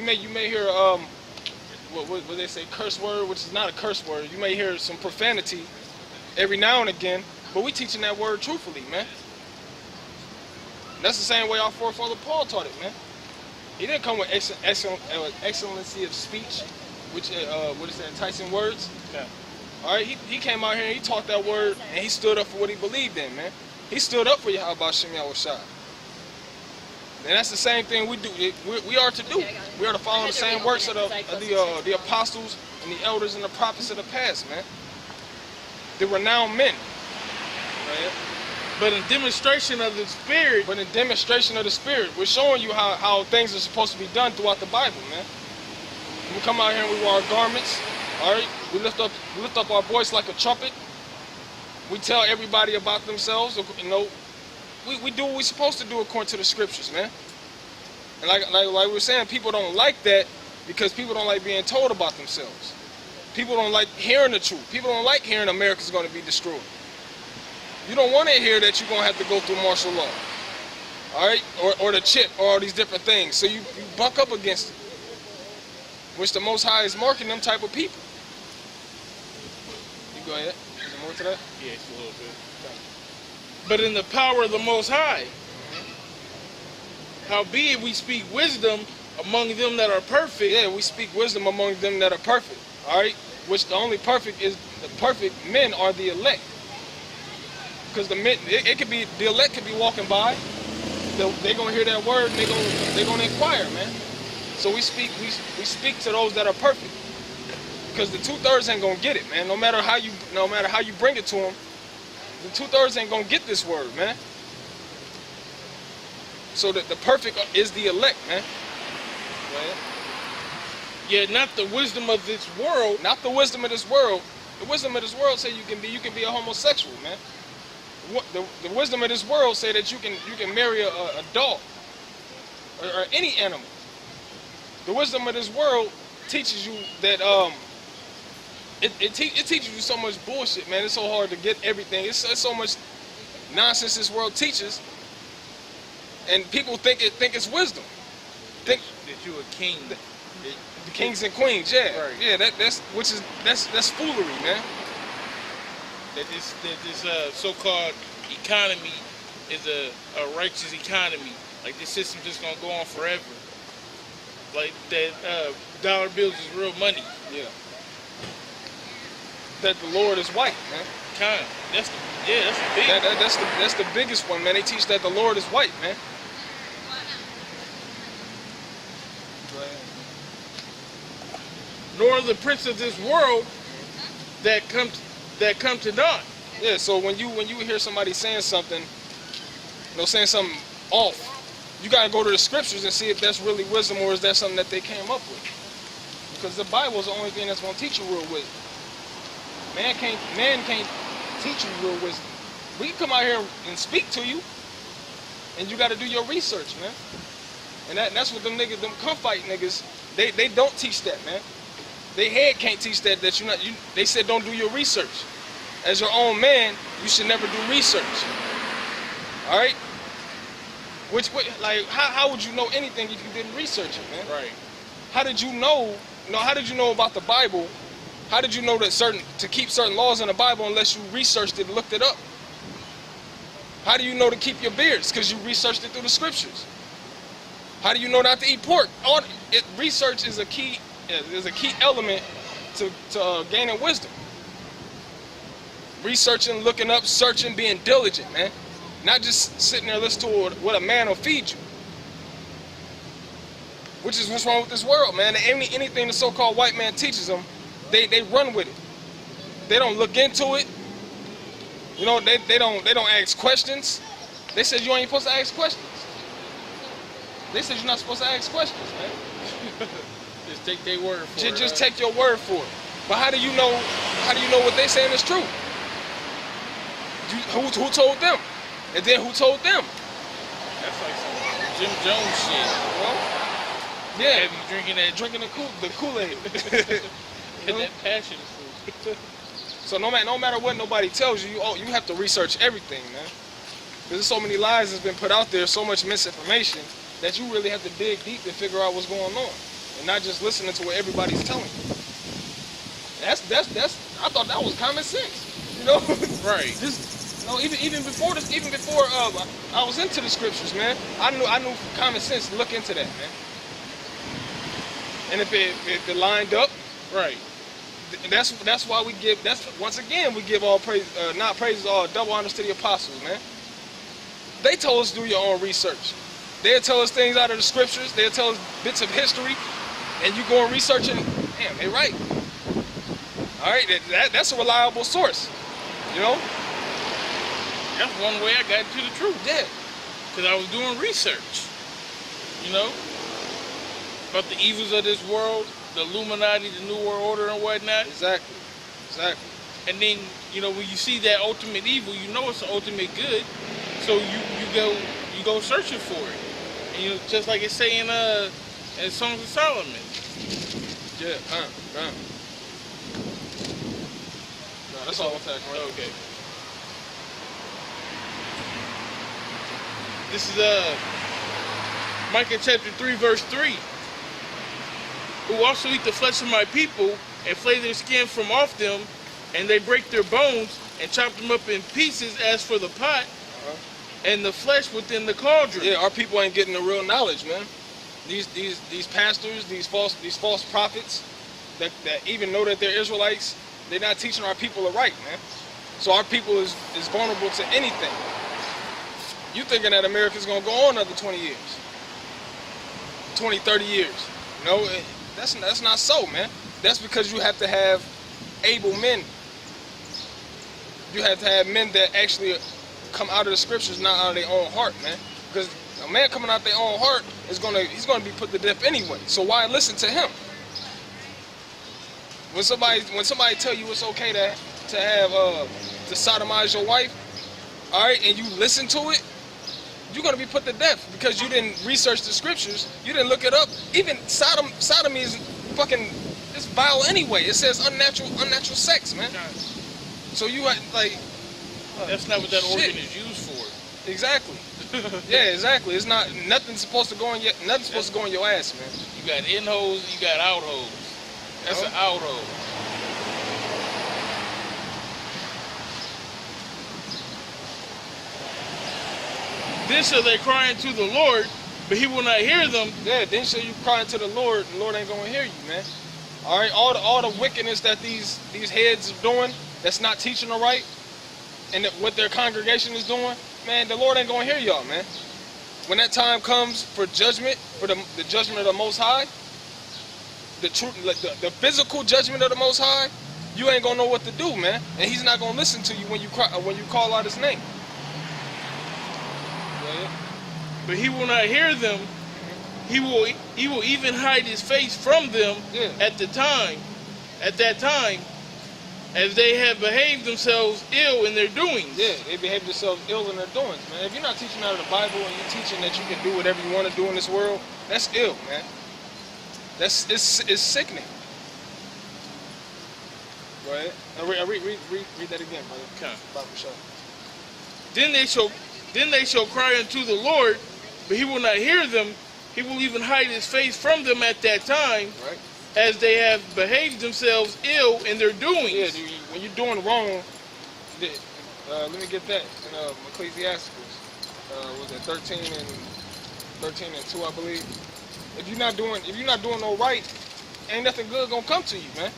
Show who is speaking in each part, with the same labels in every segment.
Speaker 1: may hear what they say, curse word, which is not a curse word. You may hear some profanity every now and again, but we teaching that word truthfully, man. That's the same way our forefather Paul taught it, man. He didn't come with excellency of speech, which what is that, enticing words?
Speaker 2: Yeah.
Speaker 1: All right, he came out here and he taught that word, and he stood up for what he believed in, man. He stood up for Yahweh Shem Yahushua. And that's the same thing we do. We are to do. We are to follow the same works of the apostles and the elders and the prophets of the past, man. The renowned men. Right?
Speaker 2: But in demonstration of the Spirit.
Speaker 1: But in demonstration of the Spirit, we're showing you how things are supposed to be done throughout the Bible, man. We come out here and we wear our garments, all right? We lift up our voice like a trumpet. We tell everybody about themselves, you know. We do what we're supposed to do according to the scriptures, man. And like we were saying, people don't like that because people don't like being told about themselves. People don't like hearing the truth. People don't like hearing America's going to be destroyed. You don't want to hear that you're going to have to go through martial law, all right? Or the chip, or all these different things. So you buck up against it, which the Most High is marking them type of people. You go ahead. Is there more to that?
Speaker 2: Yeah, it's a little bit. But in the power of the Most High, howbeit we speak wisdom among them that are perfect.
Speaker 1: Yeah, we speak wisdom among them that are perfect. All right, which the only perfect men are the elect. Because the men, the elect could be walking by, they're gonna hear that word, and they're gonna inquire, man. So we speak to those that are perfect. Because the 2/3 ain't gonna get it, man. No matter how you bring it to them. The 2/3 ain't gonna get this word, man. So the perfect is the elect, man. Right?
Speaker 2: Yeah, not the wisdom of this world.
Speaker 1: Not the wisdom of this world. The wisdom of this world say you can be a homosexual, man. The wisdom of this world say that you can marry a dog or any animal. The wisdom of this world teaches you that It teaches you so much bullshit, man. It's so hard to get everything. It's so much nonsense this world teaches, and people think it's wisdom.
Speaker 2: That you a king.
Speaker 1: The kings and queens, yeah,
Speaker 2: right.
Speaker 1: Yeah. That's foolery, man.
Speaker 2: That this so-called economy is a righteous economy. Like this system just gonna go on forever. Like that dollar bills is real money.
Speaker 1: Yeah. That the Lord is white, man.
Speaker 2: Kind. That's the big.
Speaker 1: That's the biggest one, man. They teach that the Lord is white, man.
Speaker 2: Nor the prince of this world that come to naught.
Speaker 1: Yeah. So when you hear somebody saying something, saying something off, you gotta go to the scriptures and see if that's really wisdom or is that something that they came up with. Because the Bible is the only thing that's gonna teach you real wisdom. Man can't teach you real wisdom. We can come out here and speak to you, and you got to do your research, man. And that's what them come fight niggas. They don't teach that, man. They head can't teach that. They said don't do your research. As your own man, you should never do research. All right. How would you know anything if you didn't research it, man?
Speaker 2: Right.
Speaker 1: How did you know? How did you know about the Bible? How did you know that to keep certain laws in the Bible unless you researched it and looked it up? How do you know to keep your beards? Because you researched it through the scriptures. How do you know not to eat pork? Research is a key element to gaining wisdom. Researching, looking up, searching, being diligent, man. Not just sitting there listening to what a man will feed you. Which is what's wrong with this world, man. Anything the so-called white man teaches them, they run with it. They don't look into it. They don't ask questions. They said you ain't supposed to ask questions. They said you're not supposed to ask questions, man.
Speaker 2: Just take their word for it.
Speaker 1: Just take your word for it. But how do you know what they saying is true? Who told them? And then who told them?
Speaker 2: That's like some Jim Jones shit.
Speaker 1: Well, yeah.
Speaker 2: Have you drinking
Speaker 1: the Kool-Aid.
Speaker 2: And that passion is food.
Speaker 1: So no matter what nobody tells you, you have to research everything, man. There's so many lies that's been put out there, so much misinformation, that you really have to dig deep to figure out what's going on. and not just listening to what everybody's telling you. That's. I thought that was common sense. You know,
Speaker 2: Right.
Speaker 1: just no. Even before this, even before I was into the scriptures, man. I knew common sense to look into that, man. And if it lined up,
Speaker 2: Right.
Speaker 1: that's why we give. That's once again we give all praise, not praises, all double honors to the apostles, man. They told us do your own research. They'll tell us things out of the scriptures. They'll tell us bits of history, and you go and research it. Damn, they right. All right, that's a reliable source. You know?
Speaker 2: That's one way I got to the truth.
Speaker 1: Yeah.
Speaker 2: Because I was doing research. You know? About the evils of this world, the Illuminati, the New World Order and whatnot.
Speaker 1: Exactly.
Speaker 2: And then, you know, when you see that ultimate evil, you know it's the ultimate good. So you go searching for it. And you know, just like it's saying in Songs of Solomon.
Speaker 1: Yeah, no, that's all I'm talking about.
Speaker 2: Okay. This is Micah chapter 3, verse 3. Who also eat the flesh of my people and flay their skin from off them, and they break their bones and chop them up in pieces as for the pot, and the flesh within the cauldron.
Speaker 1: Yeah, our people ain't getting the real knowledge, man. These pastors, these false prophets that even know that they're Israelites, they're not teaching our people the right, man. So our people is vulnerable to anything. You thinking that America's gonna go on another 20 years, 20, 30 years? No, that's not so, man. That's because you have to have able men. You have to have men that actually come out of the scriptures, not out of their own heart, man. Because a man coming out their own heart he's gonna be put to death anyway. So why listen to him? When somebody tell you it's okay to have to sodomize your wife, all right, and you listen to it, you're gonna be put to death because you didn't research the scriptures. You didn't look it up. Even sodomy is fucking, it's vile anyway. It says unnatural sex, man. So you like.
Speaker 2: That's not what that
Speaker 1: shit.
Speaker 2: organ is used for.
Speaker 1: Exactly. Yeah, exactly. It's not nothing's supposed to go in your ass, man.
Speaker 2: You got in holes, you got out holes. That's an out hole. Then shall they cry unto the Lord, but he will not hear them.
Speaker 1: Yeah, then shall you cry to the Lord ain't gonna hear you, man. All right, all the wickedness that these heads are doing, that's not teaching the right, and what their congregation is doing, man, the Lord ain't gonna hear y'all, man. When that time comes for judgment, for the judgment of the Most High, the physical judgment of the Most High, you ain't gonna know what to do, man. And He's not gonna listen to you when you call out His name. Yeah.
Speaker 2: But he will not hear them. He will even hide his face from them at that time, as they have behaved themselves ill in their doings.
Speaker 1: Yeah, they behave themselves ill in their doings, man. If you're not teaching out of the Bible and you're teaching that you can do whatever you want to do in this world, that's ill, man. It's sickening. Go ahead. Read that again, brother.
Speaker 2: Okay.
Speaker 1: Bible show.
Speaker 2: Then they shall cry unto the Lord, but he will not hear them. He will even hide his face from them at that time,
Speaker 1: right,
Speaker 2: as they have behaved themselves ill in their doings.
Speaker 1: Yeah, dude, when you're doing wrong, let me get that in Ecclesiasticus. Was it 13 and 2, I believe. If you're not doing no right, ain't nothing good gonna come to you, man.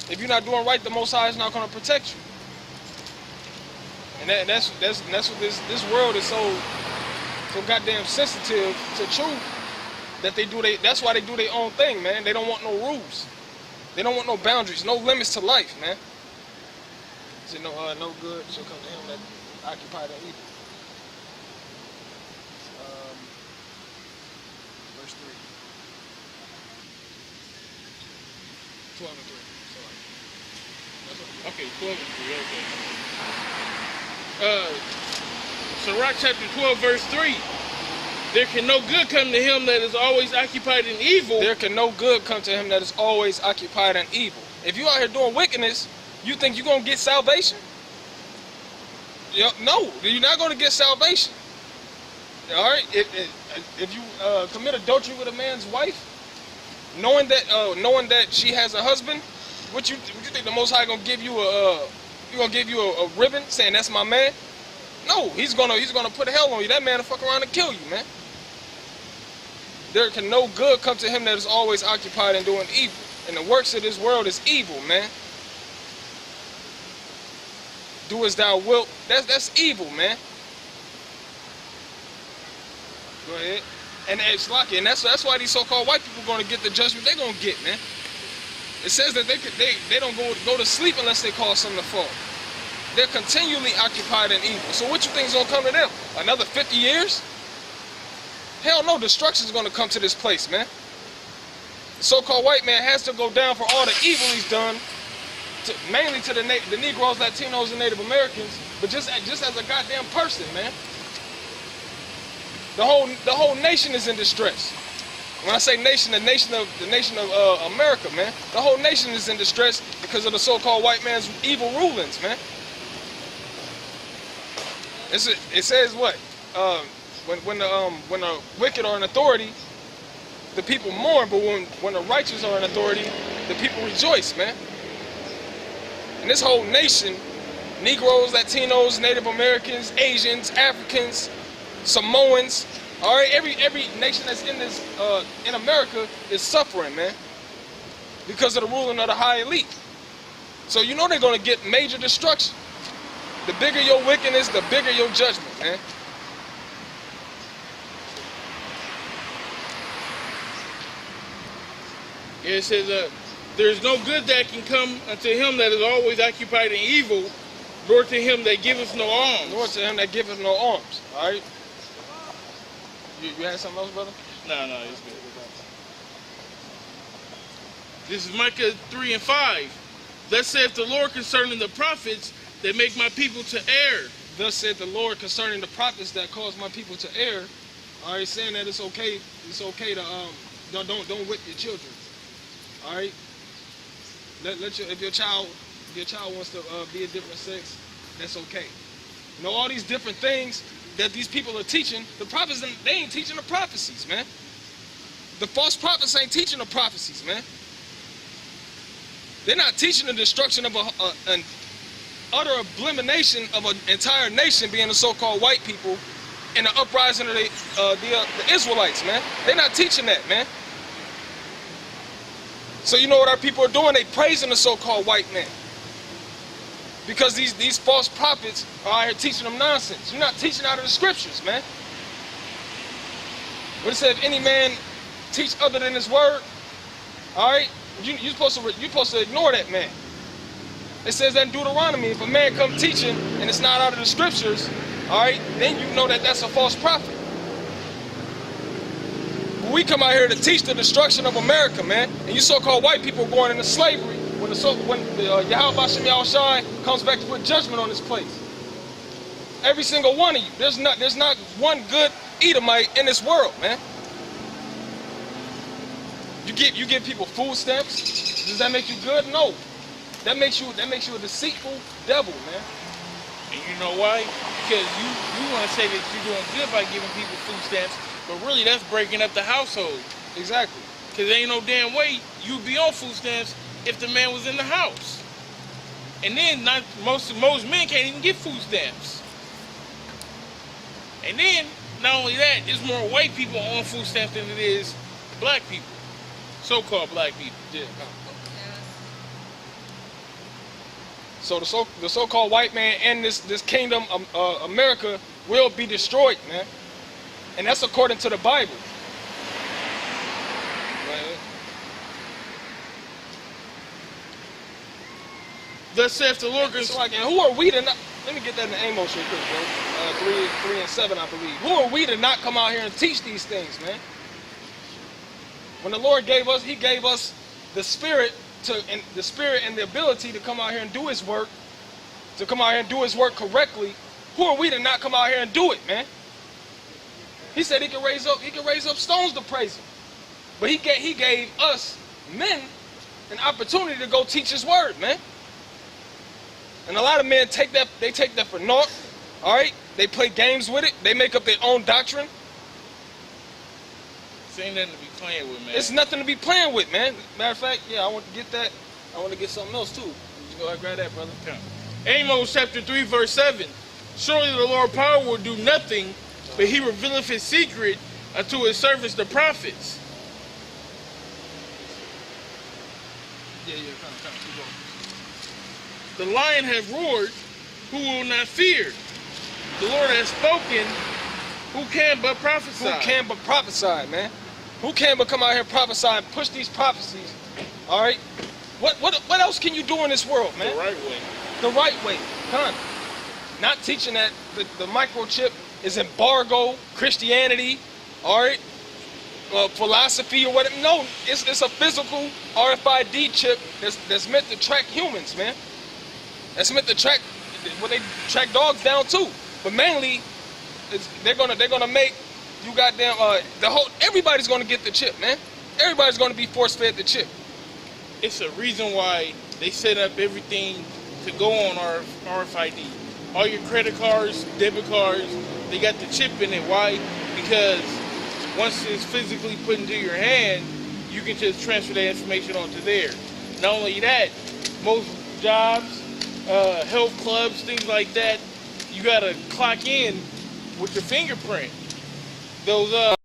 Speaker 1: If you're not doing right, the Most High is not gonna protect you. And that's what this world is so goddamn sensitive to truth that that's why they do their own thing, man. They don't want no rules. They don't want no boundaries, no limits to life, man. Is no good shall come to him that occupied in evil. Verse 3. 12 and 3.
Speaker 2: Okay, 12 and 3, okay. Sirach chapter 12, verse 3. There can no good come to him that is always occupied in evil.
Speaker 1: There can no good come to him that is always occupied in evil. If you out here doing wickedness, you think you're going to get salvation? No, you're not going to get salvation. All right? If you commit adultery with a man's wife, knowing that she has a husband, what you think the Most High gonna give you a ribbon saying that's my man? No, he's gonna put hell on you. That man will fuck around and kill you, man. There can no good come to him that is always occupied in doing evil. And the works of this world is evil, man. Do as thou wilt. That's evil, man. Go ahead. And it's lucky, and that's why these so-called white people are gonna get the judgment they're gonna get, man. It says that they don't go to sleep unless they cause something to fall. They're continually occupied in evil. So what you think is gonna come to them? Another 50 years? Hell no, destruction is gonna come to this place, man. The so-called white man has to go down for all the evil he's done, mainly to the Negroes, Latinos, and Native Americans, but just as a goddamn person, man. The whole nation is in distress. When I say nation, the nation of America, man. The whole nation is in distress because of the so-called white man's evil rulings, man. It says what? When the wicked are in authority, the people mourn, but when the righteous are in authority, the people rejoice, man. And this whole nation, Negroes, Latinos, Native Americans, Asians, Africans, Samoans, all right, every nation that's in America is suffering, man, because of the ruling of the high elite. So you know they're gonna get major destruction. The bigger your wickedness, the bigger your judgment, man.
Speaker 2: It says, there's no good that can come unto him that is always occupied in evil, nor to him that giveth no alms.
Speaker 1: Nor to him that giveth no alms, all right? You had something else, brother?
Speaker 2: No, it's good. This is Micah 3:5. Thus saith the Lord concerning the prophets that make my people to err.
Speaker 1: Thus said the Lord concerning the prophets that cause my people to err. All right, saying that it's okay to don't whip your children. All right, if your child wants to be a different sex, that's okay. You know, all these different things that these people are teaching, the prophets, they ain't teaching the prophecies, man. The false prophets ain't teaching the prophecies, man. They're not teaching the destruction of an utter elimination of an entire nation, being the so-called white people, and the uprising of the Israelites, man. They're not teaching that, man. So you know what our people are doing? They praising the so-called white man. Because these false prophets are out here teaching them nonsense. You're not teaching out of the scriptures, man. What it said, if any man teach other than his word, all right, you're supposed to ignore that man. It says that in Deuteronomy, if a man come teaching and it's not out of the scriptures, all right, then you know that that's a false prophet. But we come out here to teach the destruction of America, man, and you so-called white people are going into slavery. When Yahweh Bashem Yahushai comes back to put judgment on this place, every single one of you, there's not one good Edomite in this world, man. You give people food stamps. Does that make you good? No. That makes you a deceitful devil, man.
Speaker 2: And you know why? Because you want to say that you're doing good by giving people food stamps, but really that's breaking up the household.
Speaker 1: Exactly.
Speaker 2: Because there ain't no damn way you'd be on food stamps if the man was in the house. And then most men can't even get food stamps. And then, not only that, there's more white people on food stamps than it is black people. So-called black people.
Speaker 1: Yeah. So the so-called white man and this kingdom of America will be destroyed, man. And that's according to the Bible.
Speaker 2: Thus saith the Lord.
Speaker 1: So like, and who are we to not? Let me get that in Amos real quick, bro. 3 and 7, I believe. Who are we to not come out here and teach these things, man? When the Lord gave us, He gave us the spirit and the ability to come out here and do His work, to come out here and do His work correctly. Who are we to not come out here and do it, man? He said He can raise up stones to praise Him, but He gave us men an opportunity to go teach His word, man. And a lot of men take that for naught. All right, they play games with it. They make up their own doctrine.
Speaker 2: This ain't nothing to be playing with, man.
Speaker 1: It's nothing to be playing with, man. Matter of fact, yeah, I want to get that. I want to get something else too. Just go ahead and grab that, brother.
Speaker 2: Okay. Amos chapter 3, verse 7. Surely the Lord power will do nothing, but he revealeth his secret unto his servants the prophets.
Speaker 1: Yeah, kind of, keep going.
Speaker 2: The lion hath roared, who will not fear? The Lord has spoken, who can but prophesy?
Speaker 1: Who can but prophesy, man? Who can but come out here and prophesy and push these prophecies? All right. What else can you do in this world, man?
Speaker 2: The right way.
Speaker 1: The right way, huh? Not teaching that the microchip is embargo Christianity, all right? Philosophy or whatever. No, it's a physical RFID chip that's meant to track humans, man. That's meant to track. Well, they track dogs down too, but mainly they're gonna make you goddamn everybody's gonna get the chip, man. Everybody's gonna be force fed the chip.
Speaker 2: It's a reason why they set up everything to go on RFID. All your credit cards, debit cards, they got the chip in it. Why? Because once it's physically put into your hand, you can just transfer that information onto there. Not only that, most jobs, health clubs, things like that, you gotta clock in with your fingerprint. Those